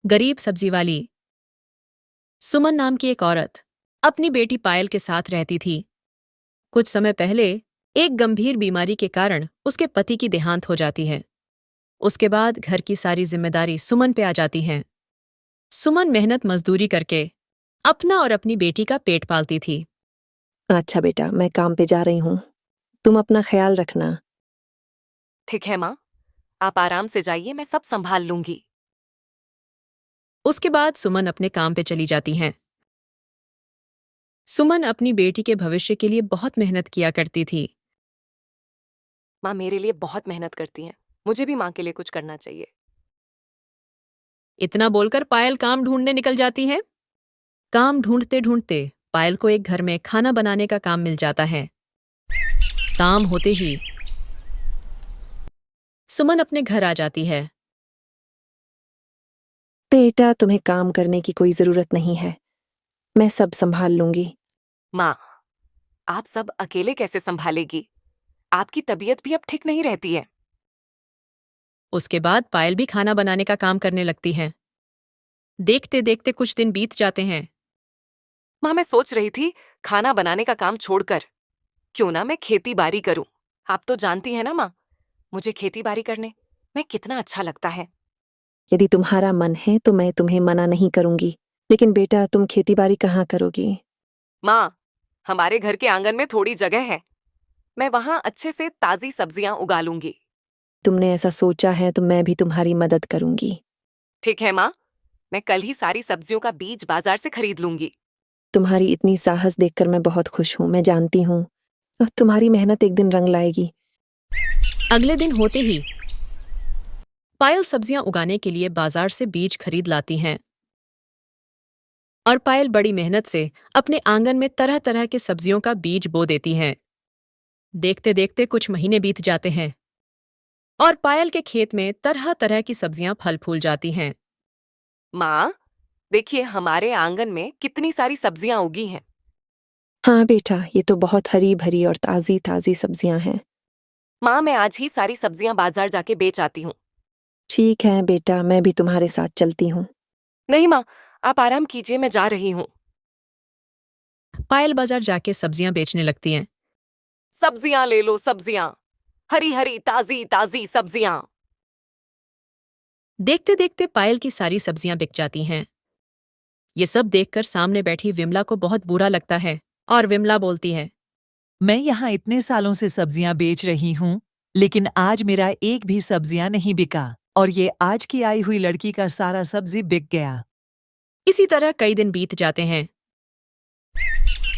गरीब सब्जी वाली। सुमन नाम की एक औरत अपनी बेटी पायल के साथ रहती थी। कुछ समय पहले एक गंभीर बीमारी के कारण उसके पति की देहांत हो जाती है। उसके बाद घर की सारी जिम्मेदारी सुमन पे आ जाती है। सुमन मेहनत मजदूरी करके अपना और अपनी बेटी का पेट पालती थी। अच्छा बेटा, मैं काम पे जा रही हूँ। तुम अपना ख्याल रखना। ठीक है माँ, आप आराम से जाइए, मैं सब संभाल लूंगी। उसके बाद सुमन अपने काम पे चली जाती हैं। सुमन अपनी बेटी के भविष्य के लिए बहुत मेहनत किया करती थी। माँ मेरे लिए बहुत मेहनत करती हैं, मुझे भी माँ के लिए कुछ करना चाहिए। इतना बोलकर पायल काम ढूंढने निकल जाती है। काम ढूंढते ढूंढते पायल को एक घर में खाना बनाने का काम मिल जाता है। शाम होते ही सुमन अपने घर आ जाती है। बेटा, तुम्हें काम करने की कोई जरूरत नहीं है। मैं सब संभाल लूंगी। माँ, आप सब अकेले कैसे संभालेगी? आपकी तबीयत भी अब ठीक नहीं रहती है। उसके बाद पायल भी खाना बनाने का काम करने लगती है। देखते देखते कुछ दिन बीत जाते हैं। माँ मैं सोच रही थी खाना बनाने का काम छोड़कर क्यों ना मैं खेती बाड़ी करूं। आप तो जानती है ना माँ, मुझे खेती बाड़ी करने में कितना अच्छा लगता है। यदि तुम्हारा मन है तो मैं तुम्हें मना नहीं करूंगी, लेकिन बेटा तुम खेतीबाड़ी कहाँ करोगी? माँ, हमारे घर के आंगन में थोड़ी जगह है, मैं वहां अच्छे से ताजी सब्जियां उगा लूंगी। तुमने ऐसा सोचा है तो मैं भी तुम्हारी मदद करूंगी। ठीक है माँ, मैं कल ही सारी सब्जियों का बीज बाजार से खरीद लूंगी। तुम्हारी इतनी साहस देखकर मैं बहुत खुश हूँ। मैं जानती हूँ और तुम्हारी मेहनत एक दिन रंग लाएगी। अगले दिन होते ही पायल सब्जियां उगाने के लिए बाजार से बीज खरीद लाती हैं। और पायल बड़ी मेहनत से अपने आंगन में तरह तरह के सब्जियों का बीज बो देती हैं। देखते देखते कुछ महीने बीत जाते हैं और पायल के खेत में तरह तरह की सब्जियां फल फूल जाती हैं। माँ, देखिए हमारे आंगन में कितनी सारी सब्जियां उगी हैं। हाँ बेटा, ये तो बहुत हरी भरी और ताजी ताजी सब्जियां हैं। माँ मैं आज ही सारी सब्जियां बाजार जाके बेच आती हूँ। ठीक है बेटा, मैं भी तुम्हारे साथ चलती हूँ। नहीं माँ, आप आराम कीजिए, मैं जा रही हूँ। पायल बाजार जाके सब्जियां बेचने लगती हैं। सब्जियां ले लो, सब्जियां, हरी हरी ताजी ताजी सब्जियां। देखते देखते पायल की सारी सब्जियां बिक जाती हैं। ये सब देखकर सामने बैठी विमला को बहुत बुरा लगता है और विमला बोलती है, मैं यहाँ इतने सालों से सब्जियां बेच रही हूँ, लेकिन आज मेरा एक भी सब्जियां नहीं बिका और ये आज की आई हुई लड़की का सारा सब्जी बिक गया। इसी तरह कई दिन बीत जाते हैं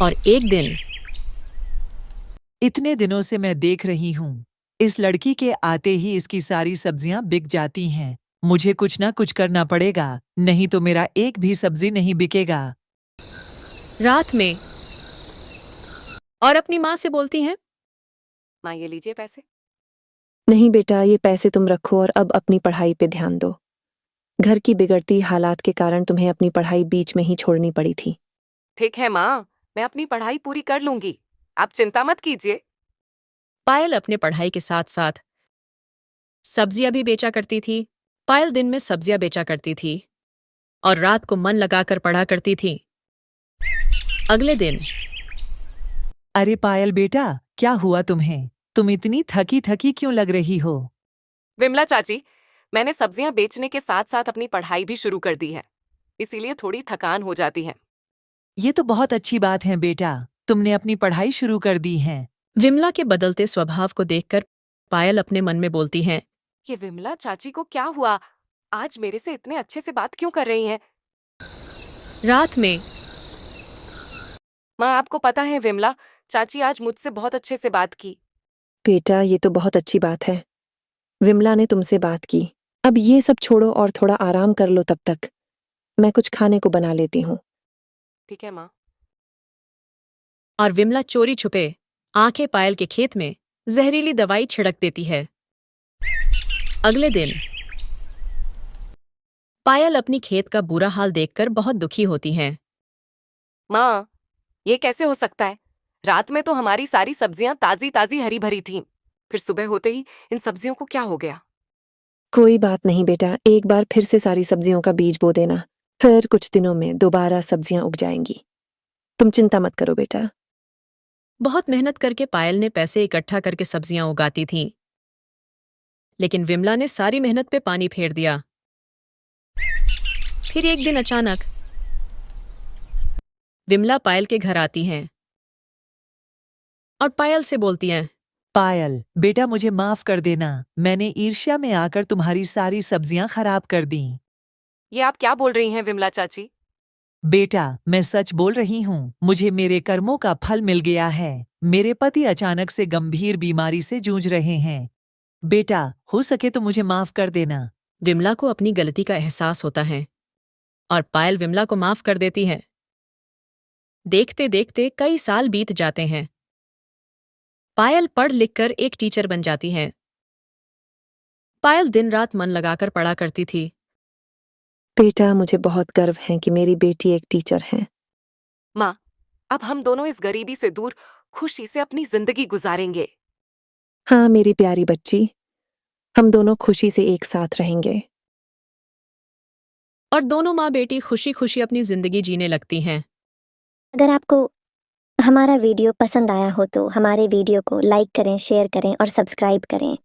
और एक दिन इतने दिनों से मैं देख रही हूँ, इस लड़की के आते ही इसकी सारी सब्जियां बिक जाती हैं। मुझे कुछ ना कुछ करना पड़ेगा, नहीं तो मेरा एक भी सब्जी नहीं बिकेगा। रात में और अपनी माँ से बोलती हैं, माँ ये लीजिए पैसे। नहीं बेटा, ये पैसे तुम रखो और अब अपनी पढ़ाई पे ध्यान दो। घर की बिगड़ती हालात के कारण तुम्हें अपनी पढ़ाई बीच में ही छोड़नी पड़ी थी। ठीक है माँ, मैं अपनी पढ़ाई पूरी कर लूंगी, आप चिंता मत कीजिए। पायल अपने पढ़ाई के साथ साथ सब्जियां भी बेचा करती थी। पायल दिन में सब्जियां बेचा करती थी और रात को मन लगाकर पढ़ा करती थी। अगले दिन अरे पायल बेटा, क्या हुआ तुम्हें? तुम इतनी थकी थकी क्यों लग रही हो? विमला चाची, मैंने सब्जियां बेचने के साथ साथ अपनी पढ़ाई भी शुरू कर दी है, इसीलिए थोड़ी थकान हो जाती है। ये तो बहुत अच्छी बात है बेटा, तुमने अपनी पढ़ाई शुरू कर दी है। विमला के बदलते स्वभाव को देखकर पायल अपने मन में बोलती हैं, ये विमला चाची को क्या हुआ? आज मेरे से इतने अच्छे से बात क्यों कर रही हैं? रात में माँ आपको पता है विमला चाची आज मुझसे बहुत अच्छे से बात की। बेटा, ये तो बहुत अच्छी बात है। विमला ने तुमसे बात की। अब ये सब छोड़ो और थोड़ा आराम कर लो। तब तक मैं कुछ खाने को बना लेती हूँ। ठीक है माँ। और विमला चोरी छुपे आंखें पायल के खेत में जहरीली दवाई छिड़क देती है। अगले दिन पायल अपनी खेत का बुरा हाल देखकर बहुत दुखी होती है। माँ, ये कैसे हो सकता है? रात में तो हमारी सारी सब्जियां ताजी ताजी हरी भरी थीं, फिर सुबह होते ही इन सब्जियों को क्या हो गया? कोई बात नहीं बेटा, एक बार फिर से सारी सब्जियों का बीज बो देना, फिर कुछ दिनों में दोबारा सब्जियां उग जाएंगी। तुम चिंता मत करो बेटा। बहुत मेहनत करके पायल ने पैसे इकट्ठा करके सब्जियां उगाती थीं। लेकिन विमला ने सारी मेहनत पे पानी फेर दिया। फिर एक दिन अचानक विमला पायल के घर आती हैं और पायल से बोलती हैं, पायल, बेटा मुझे माफ कर देना, मैंने ईर्ष्या में आकर तुम्हारी सारी सब्जियां खराब कर दी। ये आप क्या बोल रही हैं विमला चाची? बेटा, मैं सच बोल रही हूँ, मुझे मेरे कर्मों का फल मिल गया है। मेरे पति अचानक से गंभीर बीमारी से जूझ रहे हैं। बेटा, हो सके तो मुझे माफ कर देना। विमला को अपनी गलती का एहसास होता है और पायल विमला को माफ कर देती है। देखते देखते कई साल बीत जाते हैं। पायल पढ़ लिखकर एक टीचर बन जाती है। पायल दिन रात मन लगाकर पढ़ा करती थी। बेटा, मुझे बहुत गर्व है कि मेरी बेटी एक टीचर है। माँ, अब हम दोनों इस गरीबी से दूर खुशी से अपनी जिंदगी गुजारेंगे। हाँ मेरी प्यारी बच्ची, हम दोनों खुशी से एक साथ रहेंगे। और दोनों माँ बेटी खुशी खुशी अपनी जिंदगी जीने लगती हैं। अगर आपको हमारा वीडियो पसंद आया हो तो हमारे वीडियो को लाइक करें, शेयर करें और सब्सक्राइब करें।